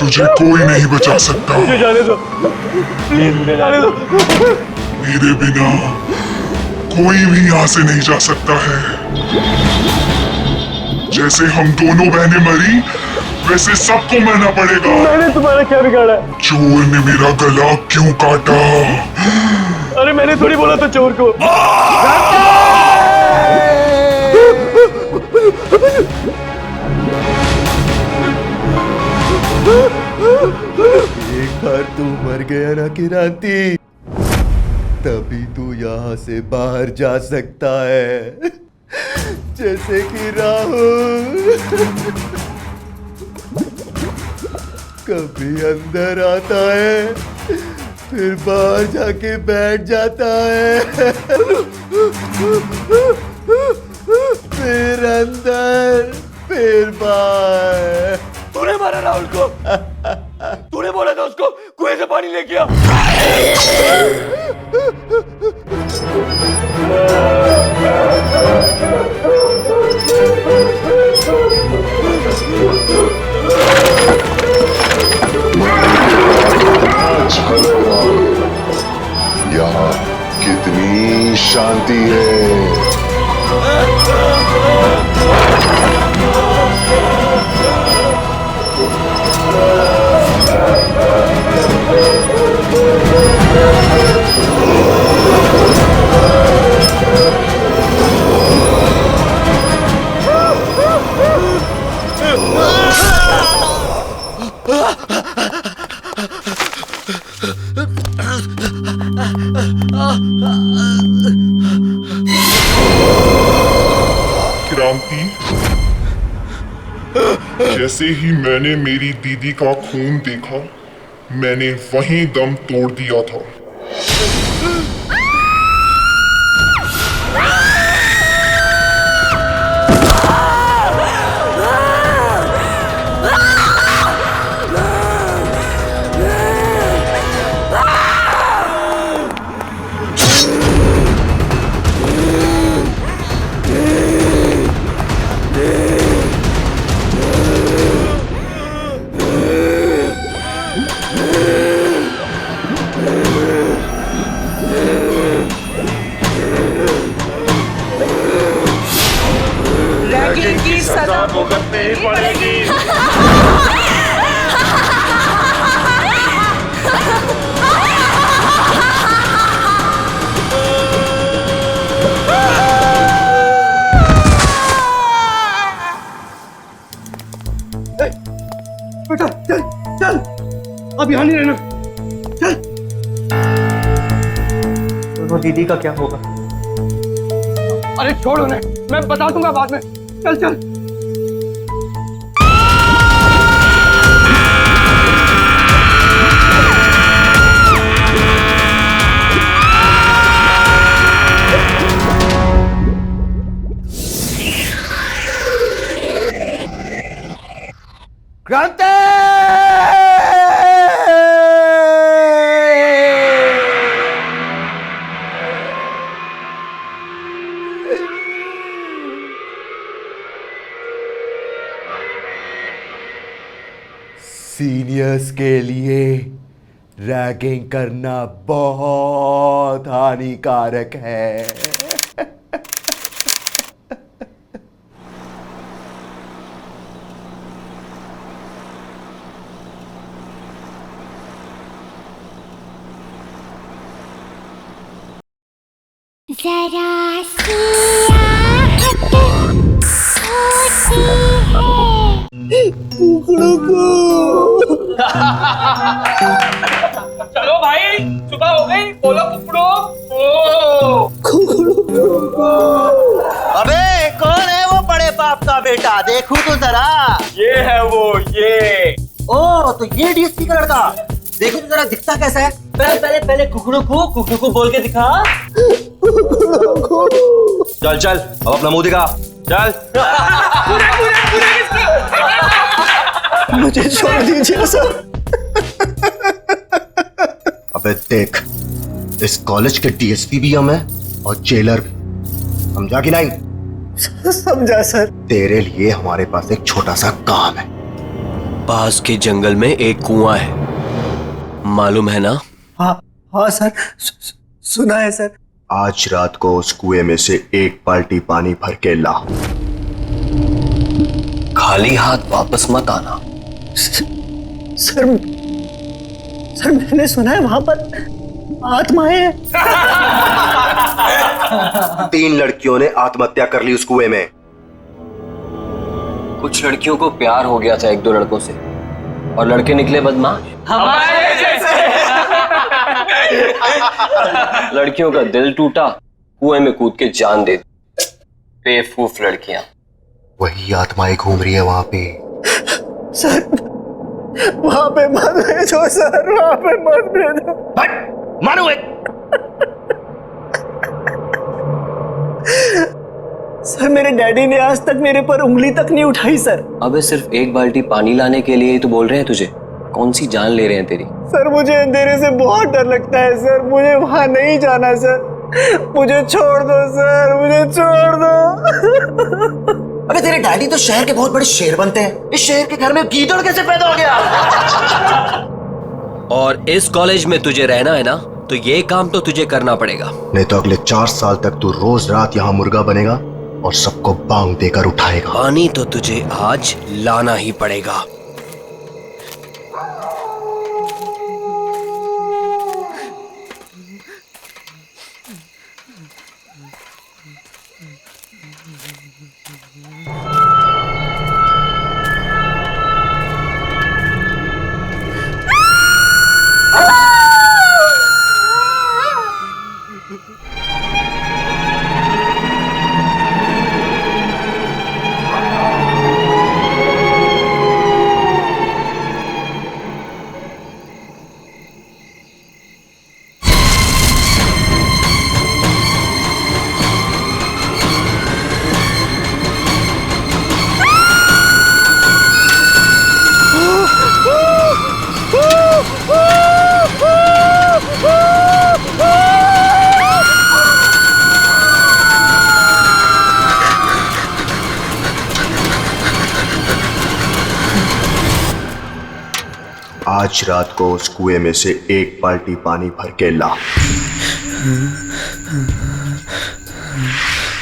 तुझे कोई नहीं बचा सकता। मुझे जाने दो, प्लीज मुझे जाने दो। मेरे बिना कोई भी यहाँ से नहीं जा सकता है। जैसे हम दोनों बहनें मरी, वैसे सबको मरना पड़ेगा। मैंने तुम्हारा क्या बिगाड़ा है? चोर ने मेरा गला क्यों काटा? अरे मैंने थोड़ी बोला था चोर को। एक बार तू मर गया ना क्रांति, तभी तू यहाँ से बाहर जा सकता है। जैसे कि राहुल कभी अंदर आता है, फिर बाहर जाके बैठ जाता है, फिर अंदर, फिर बाहर। तूने मारा राहुल को। तूने बोला था उसको कुएं से पानी लेके आ। यहाँ कितनी शांति है। क्रांति, जैसे ही मैंने मेरी दीदी का खून देखा, मैंने वहीं दम तोड़ दिया था। की सजा भुगतनी पड़ेगी। बेटा चल चल, अब यहाँ नहीं रहना, चल। दोनों दीदी का क्या होगा? अरे छोड़ उन्हें, मैं बता दूंगा बाद में। चल चल। क्रांति! सीनियर्स के लिए रैगिंग करना बहुत हानिकारक है। जरा सी आहट होती है कुकड़ों को। चलो भाई, सुबह हो गई, बोलो कुकड़ो। अबे कौन है वो बड़े बाप का बेटा? देखूं तो जरा। ये है वो, ये। ओ तो ये डीएसपी का लड़का, देखो तो जरा दिखता कैसा है। पहले कुकड़ू को बोल के दिखा। चल चल, अब अपना मुंह दिखा, चल। मुझे छोड़ दीजिए सर। अबे देख, इस कॉलेज के डीएसपी भी हम हैं और जेलर भी, समझा कि नहीं? समझा सर। तेरे लिए हमारे पास एक छोटा सा काम है। पास के जंगल में एक कुआं है, मालूम है ना? हाँ हाँ सर, सुना है सर। आज रात को उस कुएं में से एक बाल्टी पानी भर के ला। खाली हाथ वापस मत आना। सर मैंने सुना है वहां पर आत्माएं हैं। 3 लड़कियों ने आत्महत्या कर ली उस कुएं में। कुछ लड़कियों को प्यार हो गया था 1-2 लड़कों से, और लड़के निकले बदमाश। हमारे जैसे। लड़कियों का दिल टूटा, कुएं में कूद के जान दे दी। बेवकूफ लड़कियां। वही आत्माएं घूम रही है वहां पे। सर वहां पे मत भेजो सर, वहां पे मत भेजो। मानो सर मेरे डैडी ने आज तक मेरे पर उंगली तक नहीं उठाई सर। अबे सिर्फ एक बाल्टी पानी लाने के लिए ही तो बोल रहे हैं तुझे। कौन सी जान ले रहे हैं तेरी? सर मुझे अंधेरे से बहुत डर लगता है सर, मुझे वहां नहीं जाना सर, मुझे छोड़ दो सर, मुझे छोड़ दो। अबे तेरे डैडी तो शहर के बहुत बड़े शेर बनते हैं, इस शहर के घर में गीदड़ कैसे पैदा हो गया? और इस कॉलेज में तुझे रहना है ना, तो ये काम तो तुझे करना पड़ेगा। नहीं तो अगले 4 साल तक तू रोज रात यहाँ मुर्गा बनेगा और सबको बांग देकर उठाएगा। पानी तो तुझे आज लाना ही पड़ेगा। आज रात को उस कुएं में से एक बाल्टी पानी भर के ला।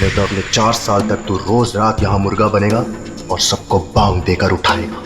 नहीं तो अगले 4 साल तक तू रोज रात यहाँ मुर्गा बनेगा और सबको बांग देकर उठाएगा।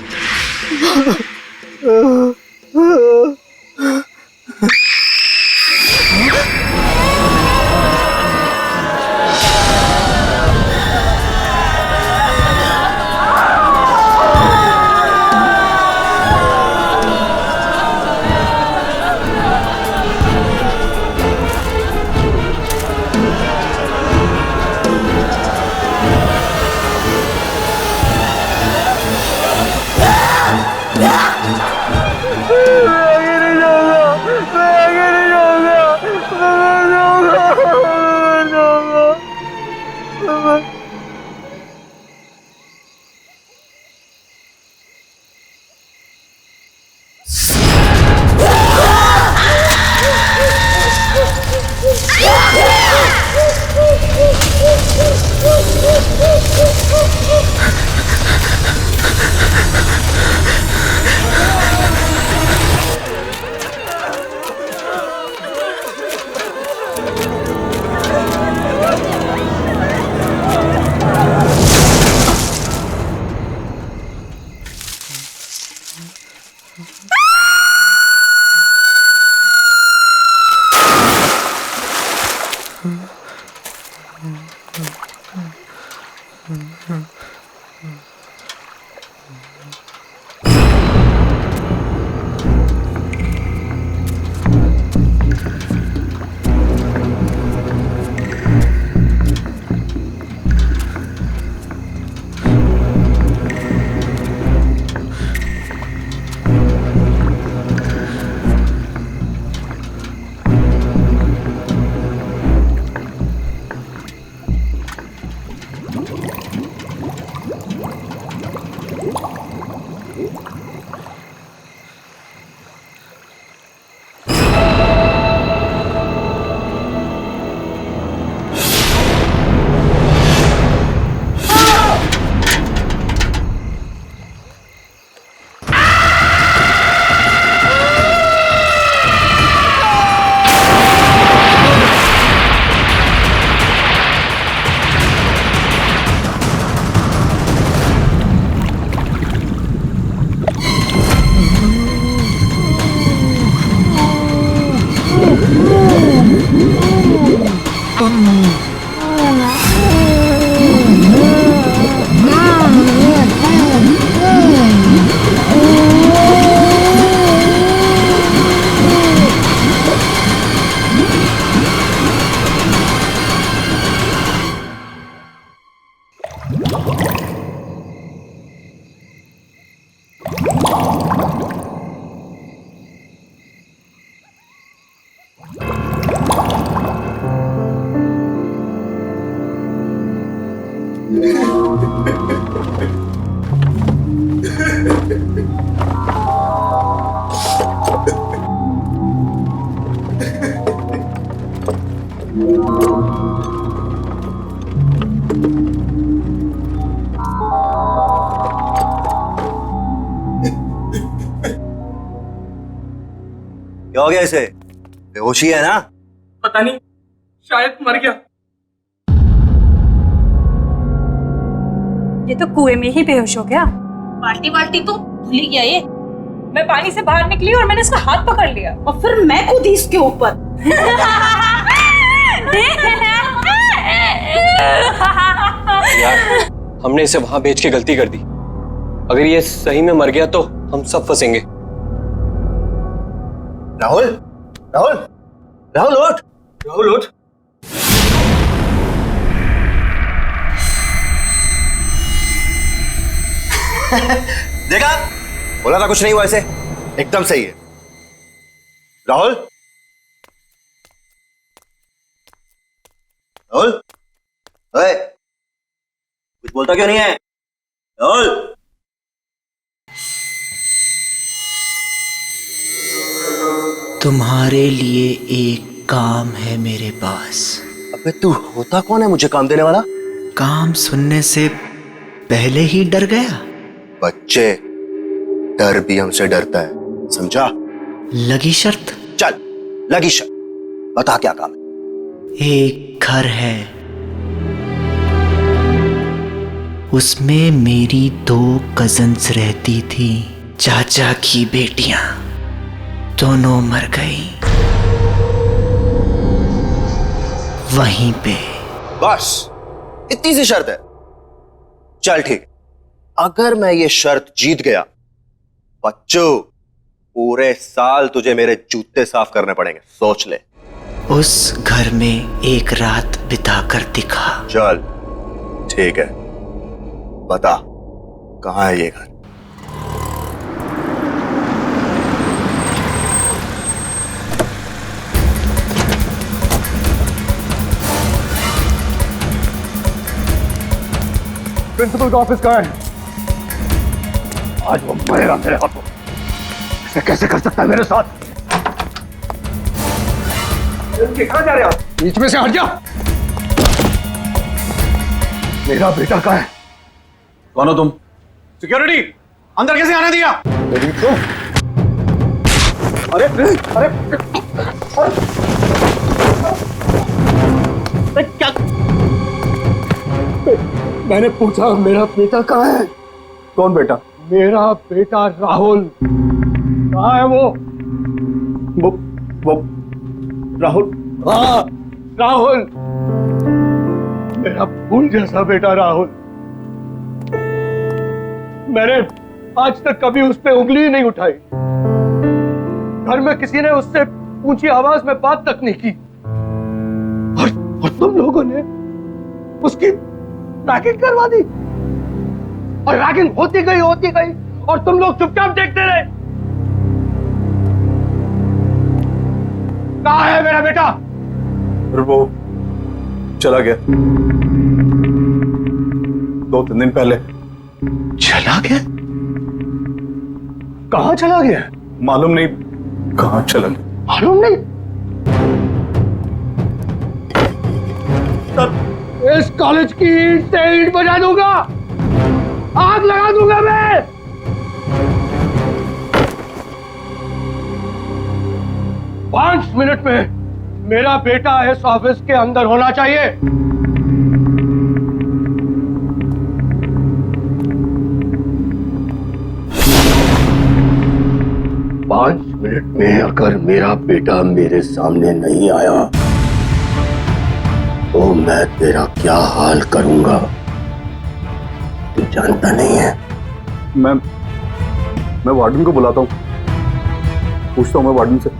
क्या हो गया इसे? बेहोशी है ना? पता नहीं, शायद मर गया। ये तो कुएं में ही बेहोश हो गया। बाल्टी बाल्टी तो भूल ही गया ये। मैं पानी से बाहर निकली और मैंने इसका हाथ पकड़ लिया और फिर मैं कूदी इसके ऊपर। यार, हमने इसे वहां बेच के गलती कर दी। अगर ये सही में मर गया तो हम सब फंसेंगे। राहुल, राहुल, राहुल उठ, राहुल उठ। देखा, बोला था कुछ नहीं हुआ इसे, एकदम सही है। राहुल, राहुल, ओए, कुछ बोलता क्यों नहीं है? राहुल, तुम्हारे लिए एक काम है मेरे पास। अबे तू होता कौन है मुझे काम देने वाला? काम सुनने से पहले ही डर गया। बच्चे, डर भी हमसे डरता है, समझा? लगी शर्त? चल, लगी शर्त, बता क्या काम है? एक घर है, उसमें मेरी 2 कजन्स रहती थी, चाचा की बेटियां, दोनों मर गई वहीं पे। बस इतनी सी शर्त है? चल ठीक, अगर मैं ये शर्त जीत गया, बच्चों, पूरे साल तुझे मेरे जूते साफ करने पड़ेंगे, सोच ले। उस घर में एक रात बिता कर दिखा। चल ठीक है, बता कहां है ये घर? प्रिंसिपल का ऑफिस कहाँ है? आज वो मरेगा मेरे हाथों। इसे कैसे कर सकता है मेरे साथ? कहाँ जा रहे हो? बीच में से हट जा। मेरा बेटा कहाँ है? कौन हो तुम? सिक्योरिटी, अंदर कैसे आने दिया? अरे अरे क्या? मैंने पूछा मेरा बेटा कहाँ है? कौन बेटा? मेरा बेटा राहुल कहाँ है? वो राहुल? हाँ, राहुल, मेरा फूल जैसा बेटा राहुल। मैंने आज तक कभी उस पे उंगली ही नहीं उठाई। घर में किसी ने उससे ऊंची आवाज में बात तक नहीं की। और तुम लोगों ने उसकी रैगिंग करवा दी। और रैगिंग होती गई और तुम लोग चुपचाप देखते रहे। कहाँ है मेरा बेटा? फिर वो चला गया 2-3 दिन पहले। चला गया? कहाँ चला गया? मालूम नहीं कहाँ चला गया। मालूम नहीं? इस कॉलेज की ईंट से ईंट बजा दूंगा, आग लगा दूंगा मैं। 5 मिनट में मेरा बेटा इस ऑफिस के अंदर होना चाहिए। 5 मिनट में अगर मेरा बेटा मेरे सामने नहीं आया तो मैं तेरा क्या हाल करूंगा तू जानता नहीं है। मैं वार्डन को बुलाता हूँ, पूछता हूँ मैं वार्डन से।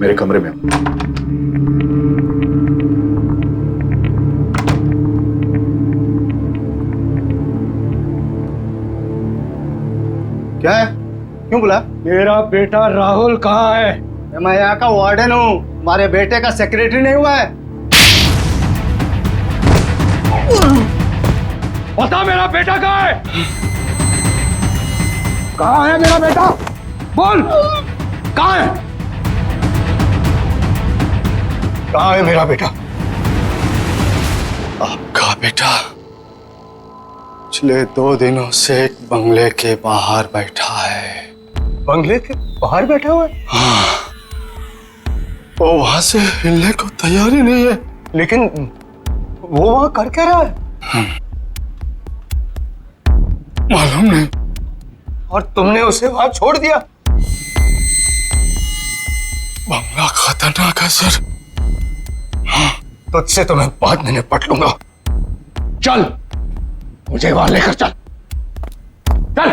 मेरे कमरे में आओ। क्या है? क्यों बुला? मेरा बेटा राहुल कहाँ है? मैं यहाँ का वार्डन हूँ, हमारे बेटे का सेक्रेटरी नहीं हुआ है। बता मेरा बेटा कहाँ है? कहाँ है मेरा बेटा? बोल, कहाँ है? कहाँ है मेरा बेटा? आपका बेटा पिछले 2 दिनों से एक बंगले के बाहर बैठा है। बंगले के बाहर बैठा हुआ है? हाँ, वो वहां से हिलने को तैयार ही नहीं है। लेकिन वो वहां कर क्या रहा है? मालूम नहीं। और तुमने उसे वहां छोड़ दिया? बंगला खतरनाक है सर। तुझसे तो मैं बाद में निपट लूंगा। चल, मुझे वहां लेकर चल। चल।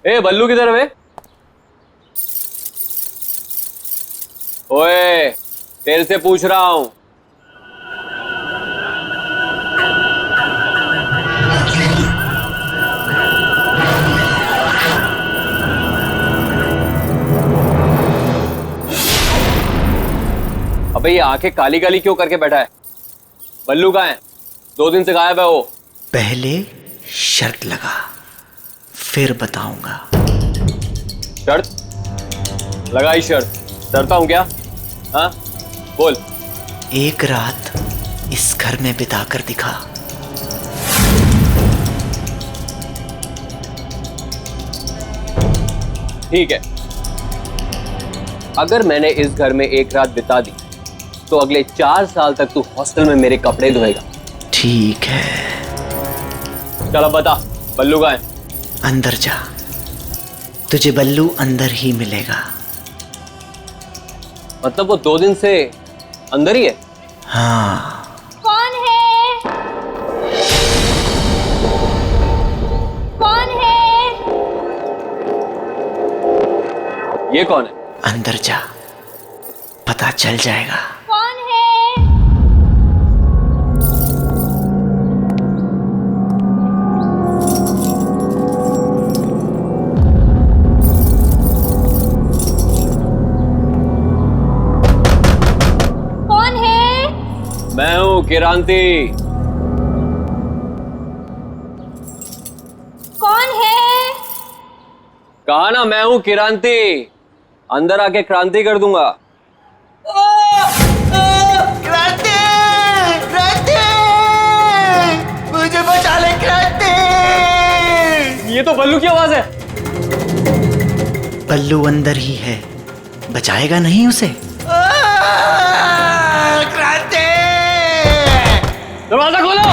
ए बल्लू किधर है? ओए, तेरे से पूछ रहा हूं। अबे ये आंखें काली काली क्यों करके बैठा है? बल्लू कहाँ है? 2 दिन से गायब है वो। पहले शर्त लगा, फिर बताऊंगा। शर्त? लगाई शर्त। डरता हूं क्या? हाँ, बोल। एक रात इस घर में बिताकर दिखा। ठीक है, अगर मैंने इस घर में एक रात बिता दी तो अगले 4 साल तक तू हॉस्टल में मेरे कपड़े धोएगा। ठीक है। चल अब बता, बल्लू कहाँ है? अंदर जा, तुझे बल्लू अंदर ही मिलेगा। मतलब वो 2 दिन से अंदर ही है? हाँ। कौन है? कौन है? ये कौन है? अंदर जा, पता चल जाएगा। कौन है? कौन है? मैं हूँ किरांती। कौन है? कहा ना, मैं हूँ किरांती। अंदर आके क्रांति कर दूंगा। क्रांति! क्रांति! मुझे बचा ले क्रांति! ये तो बल्लू की आवाज है। बल्लू अंदर ही है, बचाएगा नहीं उसे? क्रांति! दरवाजा खोलो।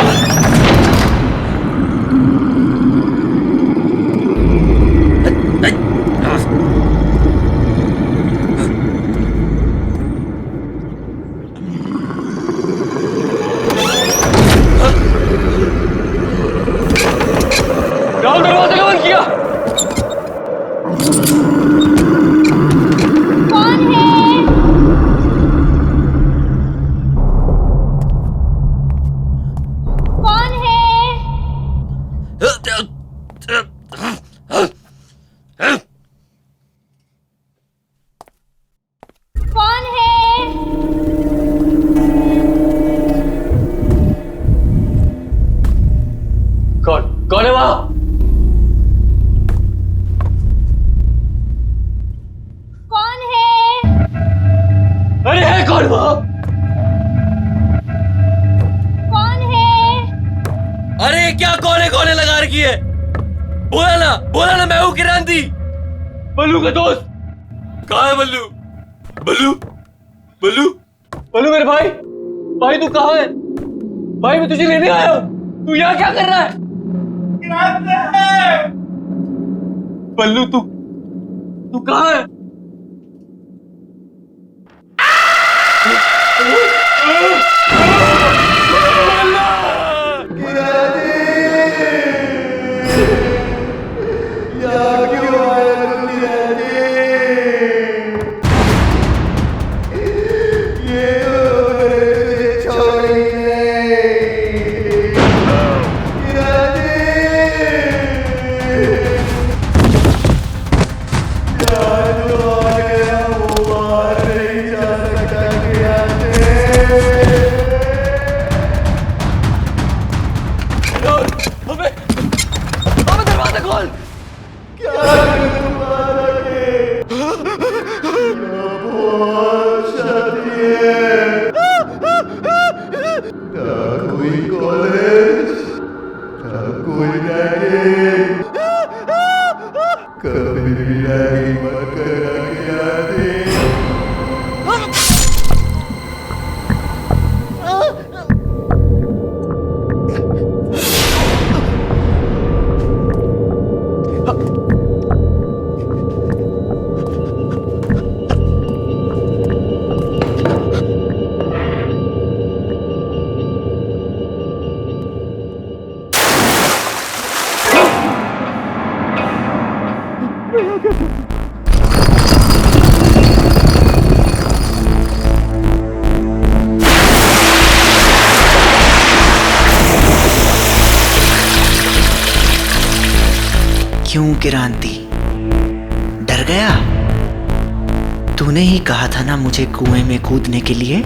राहुल, दरवाजा कौन किया? कौन है? कौन है? कौन है? कौन है वहां? कौन है? अरे है कौन वहां? कौन है? अरे क्या कौन है लगा रखी है? बोला ना मैं हूँ किरांती, बल्लू का दोस्त। कहाँ है बल्लू? बल्लू बल्लू बल्लू मेरे भाई तू कहाँ है? भाई मैं तुझे लेने आया हूँ, तू यहाँ क्या कर रहा है? बल्लू तू कहाँ है? क्यों क्रांति, डर गया? तूने ही कहा था ना मुझे कुएं में कूदने के लिए।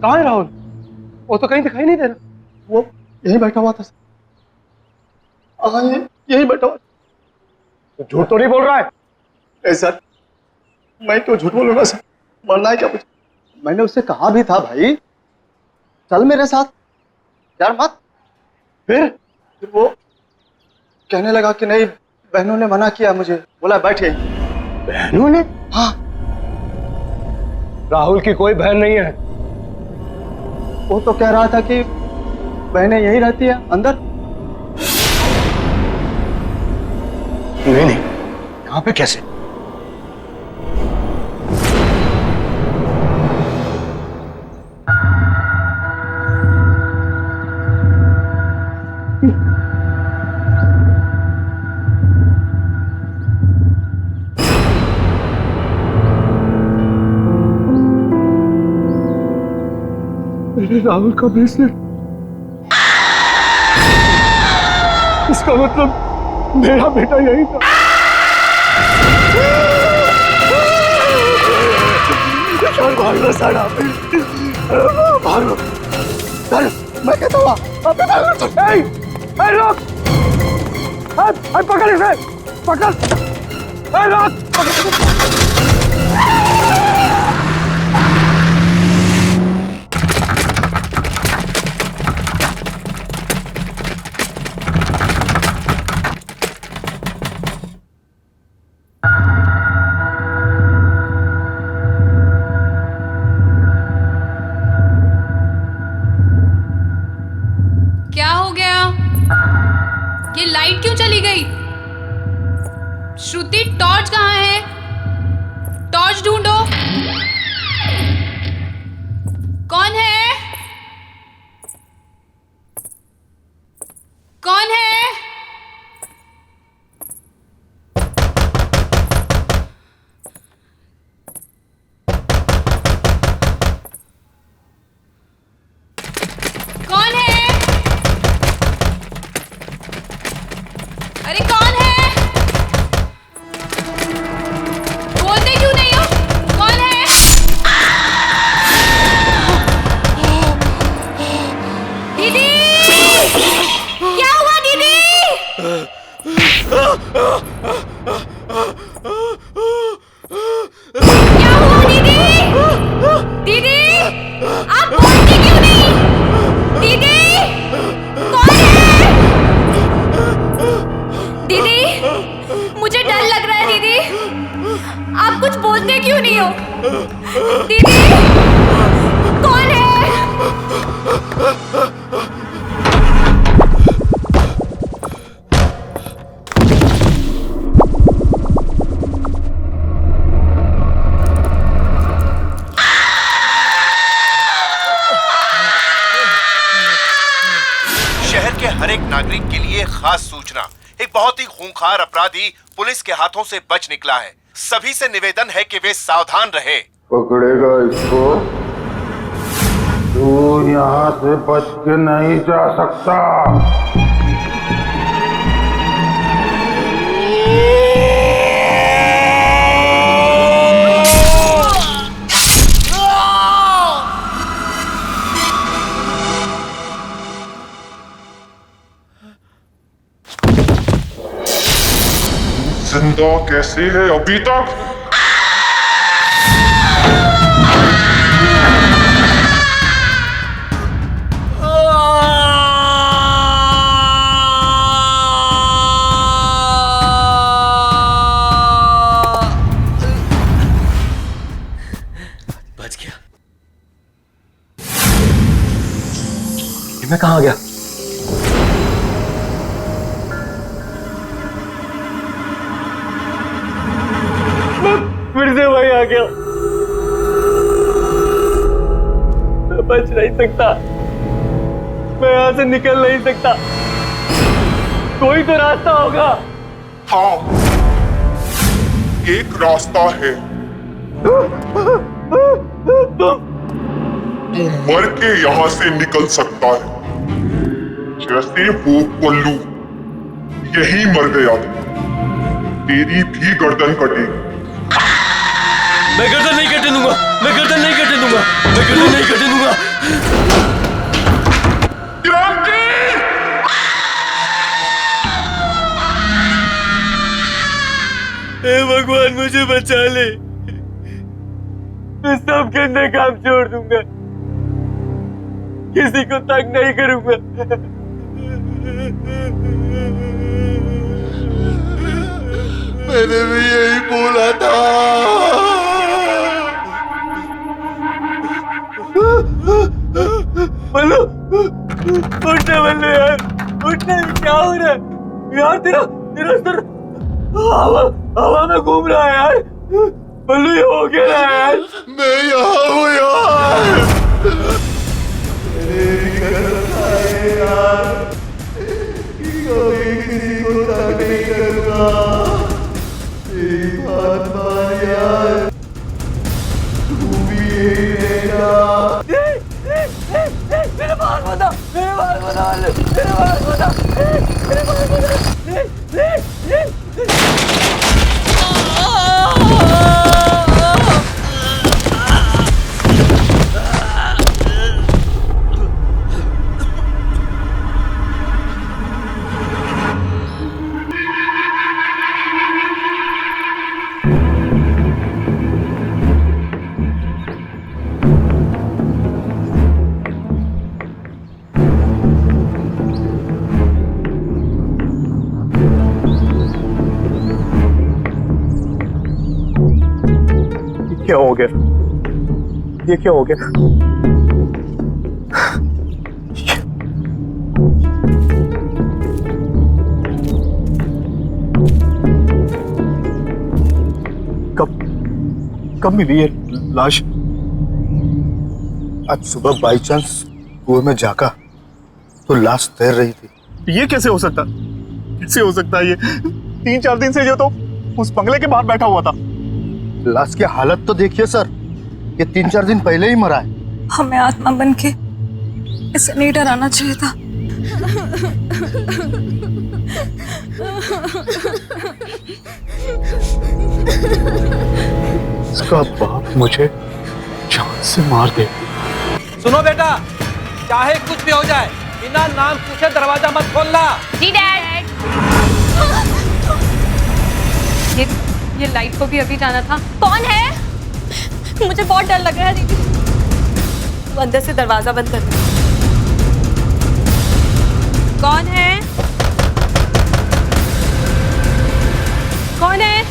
कहाँ है राहुल? वो तो कहीं दिखाई नहीं दे रहा। वो यहीं बैठा हुआ था। हाँ, यहीं बैठा हुआ। तो झूठ तो नहीं बोल रहा है? ए सर, मैं क्यों झूठ बोलूंगा सर? मरना है क्या मुझे? मैंने उससे कहा भी था भाई चल मेरे साथ, यार मत। फिर वो कहने लगा कि नहीं, बहनों ने मना किया मुझे, बोला बैठ यहीं। बहनों ने? हाँ। राहुल की कोई बहन नहीं है। वो तो कह रहा था कि बहनें यहीं रहती है अंदर। नहीं नहीं, यहाँ पे कैसे? मेरे राहुल का ब्रेसलेट, इसका मतलब मेरा बेटा यही था। भागो साड़ा, भागो। मैं कहता हुआ रोक, पकड़ इसे, पकड़, रोक। क्या हो गया? ये लाइट क्यों चली गई? श्रुति, टॉर्च कहाँ है? टॉर्च ढूंढो। कौन है? कौन है? कौन है? अरे कौन है? क्या हुआ दीदी? दीदी, आप बोलती क्यों नहीं? दीदी, कौन है? दीदी, मुझे डर लग रहा है दीदी। आप कुछ बोलते क्यों नहीं हो? दीदी, कौन है? शहर के हर एक नागरिक के लिए खास सूचना। एक बहुत ही खूंखार अपराधी पुलिस के हाथों से बच निकला है। सभी से निवेदन है कि वे सावधान रहे। पकड़ेगा इसको? तू यहाँ से बच के नहीं जा सकता। जिंदा कैसे है अभी तक? बच गया। मैं कहाँ गया? फिर से वही आ गया। मैं बच नहीं सकता, मैं यहाँ से निकल नहीं सकता। कोई तो रास्ता होगा। हाँ, एक रास्ता है। तू मर के यहाँ से निकल सकता है, जैसे वो पल्लू यही मर गया। तेरी भी गर्दन कटेगी। मैं गर्दन नहीं कटने दूंगा, मैं गर्दन नहीं कटने दूंगा, मैं गर्दन नहीं कटने दूंगा। क्रांति! हे भगवान, मुझे बचा ले। मैं सब गंदे काम छोड़ दूंगा, किसी को तंग नहीं करूंगा। मैंने भी यही बोला था। बल्लू, उठना बल्लू यार, उठना। क्या हो रहा है यार? तेरा सर हवा में घूम रहा है यार। बल्लू, ये हो क्या रहा है यार? मैं यहाँ हूँ यार। कभी किसी को तंग नहीं करूँगा। तेरी बात मान यार, तू भी यही रहेगा। मेरे बाल बता, मेरे बाल बता, मेरे बाल बता, मेरे बाल बता। क्या हो गया? ये क्या हो गया? कब मिली ये लाश? आज सुबह बाई चांस कुएं में झांका तो लाश तैर रही थी। ये कैसे हो सकता? कैसे हो सकता है ये? 3-4 दिन से जो तो उस बंगले के बाहर बैठा हुआ था। लाश की हालत तो देखिए सर, ये 3-4 दिन पहले ही मरा है। हमें आत्मा बन के इसे नहीं डराना चाहिए था। इसका बाप मुझे जान से मार दे। सुनो बेटा, चाहे कुछ भी हो जाए, बिना नाम पूछे दरवाजा मत खोलना। जी डैड। ये लाइट को भी अभी जाना था। कौन है? मुझे बहुत डर लग रहा है दीदी। तू अंदर से दरवाजा बंद कर दे। कौन है? कौन है?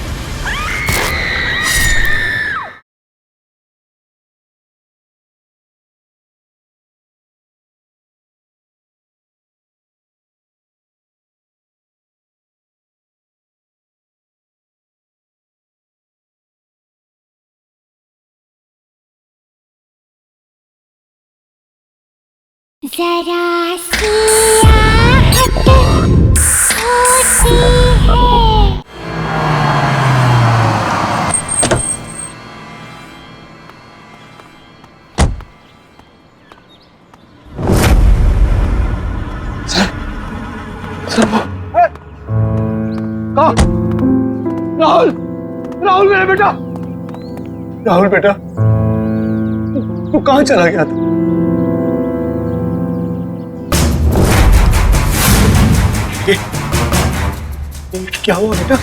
जरा सी आहट होती है। राहुल, राहुल मेरा बेटा, राहुल बेटा, तू कहाँ चला गया था? क्या हुआ बेटा?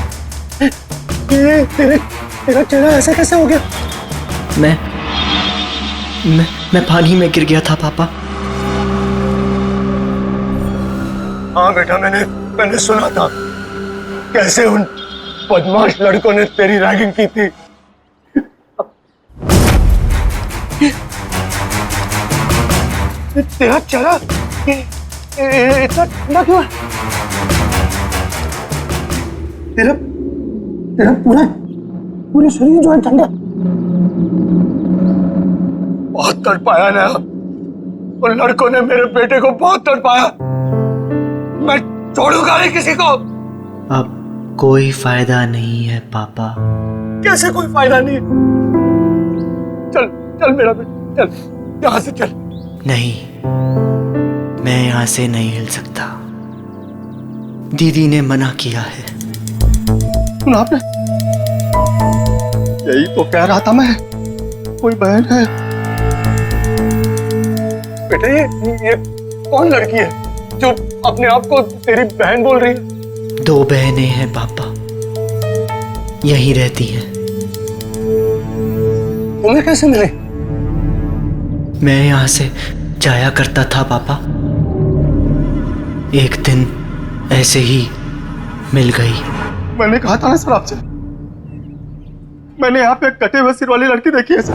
तेरा चेहरा ऐसा कैसे हो गया? मैं पानी में गिर गया था पापा। हाँ बेटा, मैंने सुना था कैसे उन बदमाश लड़कों ने तेरी रैगिंग की थी। तेरा चेहरा इतना ठंडा क्यों है? तेरा पूरा शरीर जो है ठंडा। बहुत तड़पाया ना उन लड़कों ने, मेरे बेटे को बहुत तड़पाया। मैं छोड़ूंगा नहीं किसी को। अब कोई फायदा नहीं है पापा। कैसे कोई फायदा नहीं? चल मेरा बेटा, चल यहाँ से चल। नहीं, मैं यहाँ से नहीं हिल सकता। दीदी ने मना किया है। सुना आपने? यही तो कह रहा था मैं, कोई बहन है। बेटा ये कौन लड़की है जो अपने आप को तेरी बहन बोल रही है? 2 बहनें हैं पापा, यहीं रहती हैं। तुम्हें कैसे मिले? मैं यहाँ से जाया करता था पापा, एक दिन ऐसे ही मिल गई। मैंने कहा था ना सर आपसे, मैंने यहाँ पे कटे हुए सिर वाली लड़की देखी है सर।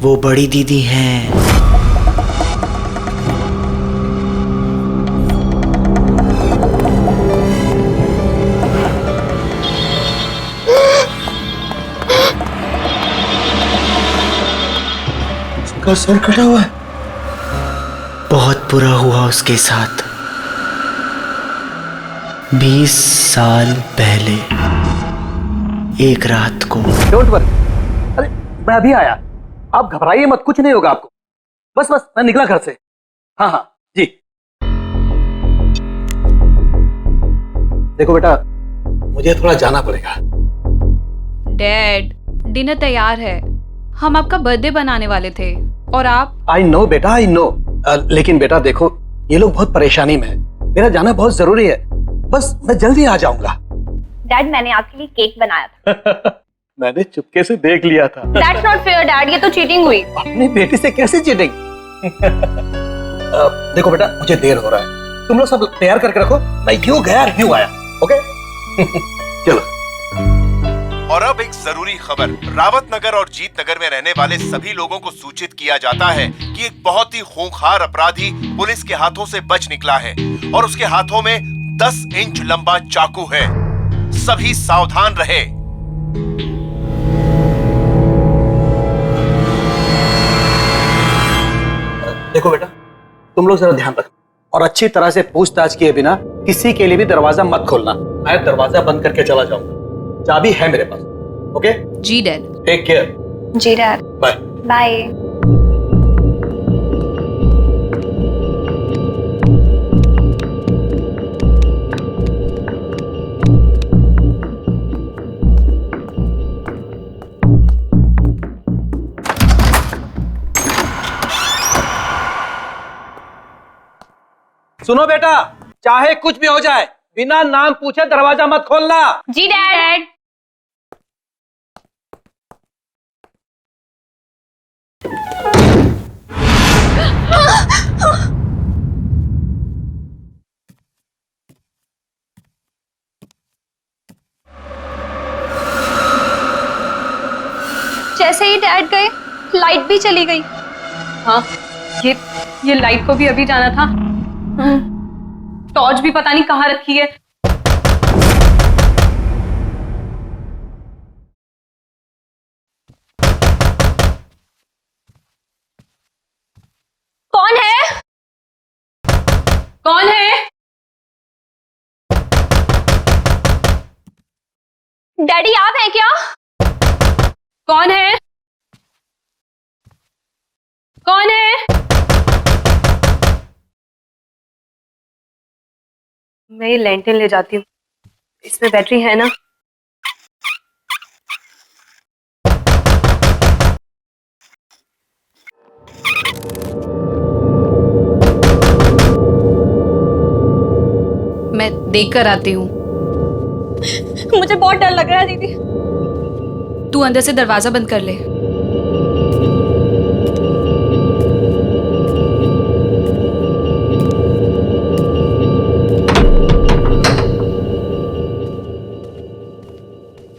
वो बड़ी दीदी हैं। उसका सर कटा हुआ है। बहुत बुरा हुआ उसके साथ। 20 साल पहले एक रात को। डोंट वरी, अरे मैं अभी आया, आप घबराइए मत, कुछ नहीं होगा आपको। बस मैं निकला घर से। हाँ जी। देखो बेटा, मुझे थोड़ा जाना पड़ेगा। डैड, डिनर तैयार है। हम आपका बर्थडे बनाने वाले थे और आप। आई नो बेटा, आई नो। लेकिन बेटा देखो, ये लोग बहुत परेशानी में है, मेरा जाना बहुत जरूरी है। बस मैं जल्दी आ जाऊंगा। डैड, मैंने आपके लिए केक बनाया था। मैंने चुपके से देख लिया था। That's not fair, डैड, ये तो चीटिंग हुई। अपनी बेटी से कैसे चीटिंग? देखो बेटा, मुझे देर हो रहा है, तुम लोग सब तैयार करके रखो, मैं क्यों गया क्यों आया। ओके चलो। और अब एक जरूरी खबर। रावत नगर और जीत नगर में रहने वाले सभी लोगों को सूचित किया जाता है कि एक बहुत ही खूंखार अपराधी पुलिस के हाथों से बच निकला है और उसके हाथों में 10 इंच लंबा चाकू है। सभी सावधान रहे। देखो बेटा, तुम लोग जरा ध्यान रखो और अच्छी तरह से पूछताछ किए बिना किसी के लिए भी दरवाजा मत खोलना। मैं दरवाजा बंद करके चला जाऊंगा, चाबी है मेरे पास। ओके जी डैड। Take care. जी डैड। Bye bye. सुनो बेटा, चाहे कुछ भी हो जाए, बिना नाम पूछे दरवाजा मत खोलना। जी डैड। जैसे ही डैड गए लाइट भी चली गई। हाँ, ये लाइट को भी अभी जाना था। टॉर्च भी पता नहीं कहाँ रखी है। कौन है? कौन है? डैडी आप हैं क्या? कौन है? कौन है? मैं ये लैंटर्न ले जाती हूँ, इसमें बैटरी है ना? मैं देख कर आती हूँ। मुझे बहुत डर लग रहा है दीदी। तू अंदर से दरवाजा बंद कर ले।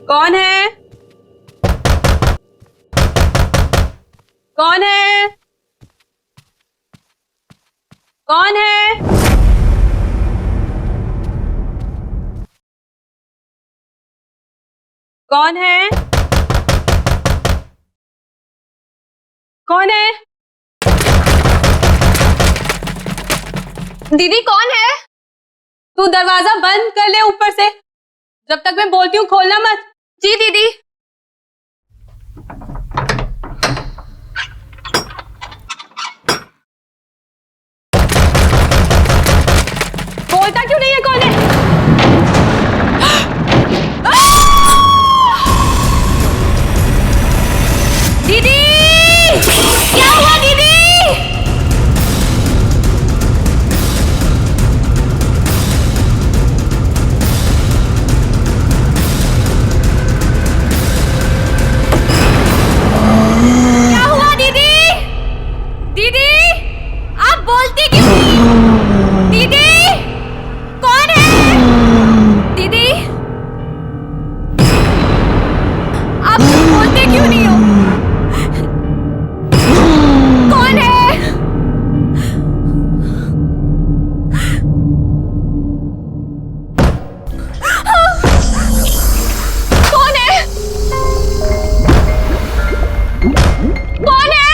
कौन है? कौन है? कौन है? कौन है? कौन है? दीदी कौन है? तू दरवाजा बंद कर ले ऊपर से। जब तक मैं बोलती हूँ खोलना मत। जी दीदी। बोलता क्यों नहीं है? कौन है? दीदी क्या हुआ दीदी? क्या हुआ दीदी? दीदी आप बोलती क्यों नहीं? दीदी कौन है? दीदी आप बोलते क्यों नहीं हो? कौन है? कौन है? कौन है?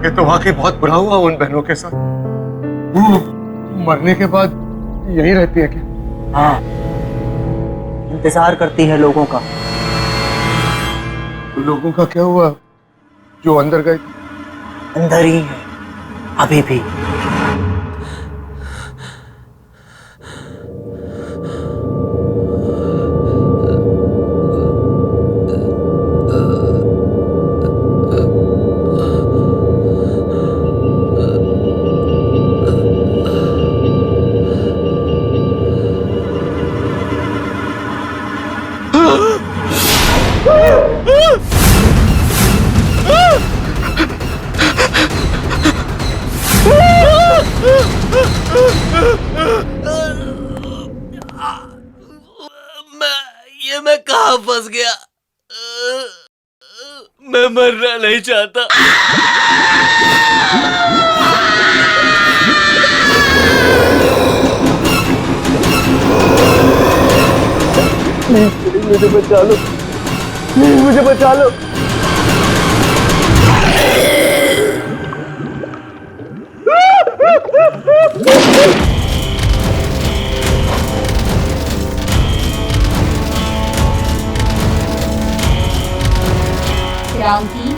ये तो वाकई बहुत बुरा हुआ उन बहनों के साथ। वो मरने के बाद यहीं रहती है क्या? हाँ, इंतजार करती है लोगों का। लोगों का क्या हुआ जो अंदर गए? अंदर ही है अभी भी। मैं कहाँ फंस गया? मैं मरना नहीं चाहता। मुझे बचा लो, मुझे बचा लो। क्रांति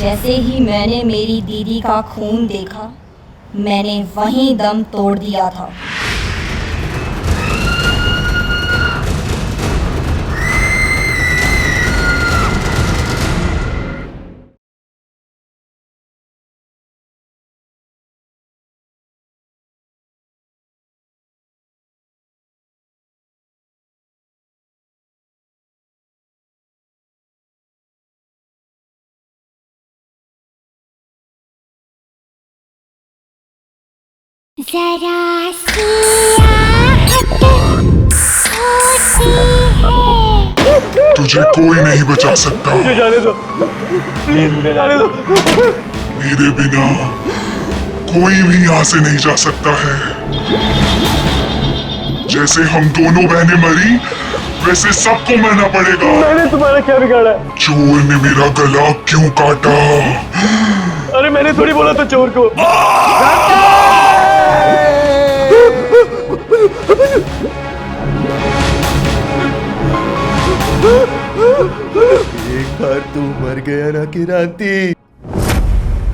जैसे ही मैंने मेरी दीदी का खून देखा, मैंने वहीं दम तोड़ दिया था। जरा सी आहट होती है। तुझे कोई नहीं बचा सकता। मुझे जाने दो, प्लीज मुझे जाने दो। मेरे बिना कोई भी यहाँ से नहीं जा सकता है। जैसे हम दोनों बहनें मरी, वैसे सबको मरना पड़ेगा। मैंने तुम्हारा क्या बिगाड़ा? चोर ने मेरा गला क्यों काटा? अरे मैंने थोड़ी बोला था चोर को। एक बार तू मर गया ना किरांती,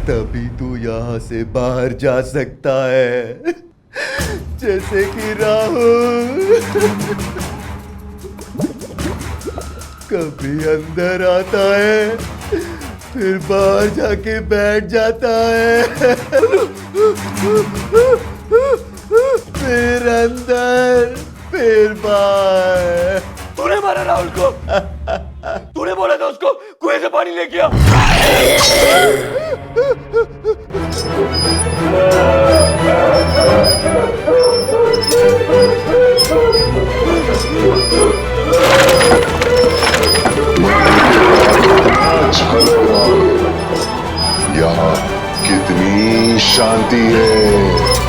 तभी तू यहाँ से बाहर जा सकता है। जैसे कि राहुल कभी अंदर आता है, फिर बाहर जाके बैठ जाता है, फिर अंदर, फिर बाहर। तूने मारा राहुल को? तूने बोला था उसको कुएं से पानी लेके आ। यहाँ कितनी शांति है।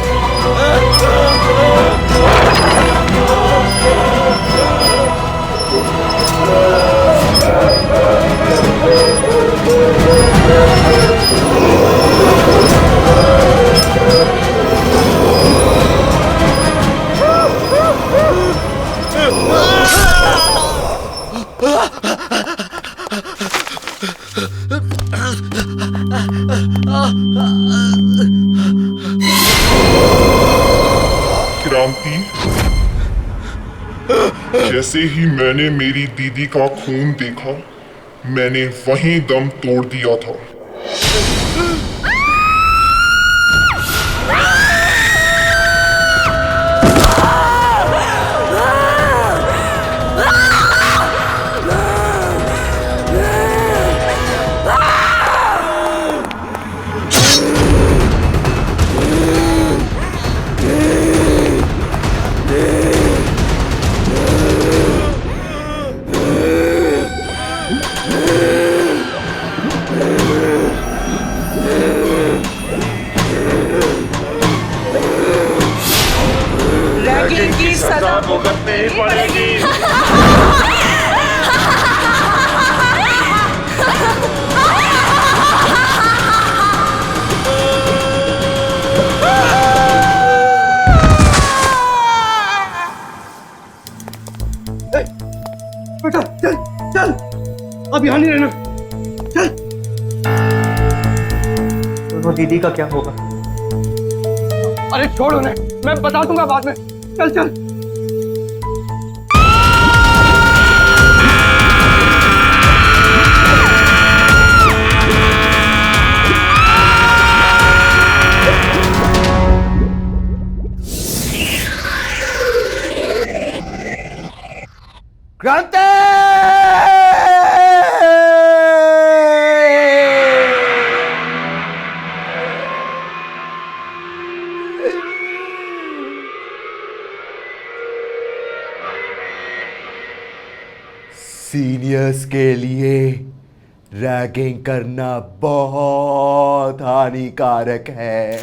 क्रांति, जैसे ही मैंने मेरी दीदी का खून देखा, मैंने वहीं दम तोड़ दिया था। की सजा भुगतनी पड़ेगी। बेटा चल चल, अब यहाँ नहीं रहना, चल। वो दीदी का क्या होगा? अरे छोड़ उन्हें, मैं बता दूंगा बाद में। चल चल। क्रांति! सीनियर्स के लिए रैगिंग करना बहुत हानिकारक है।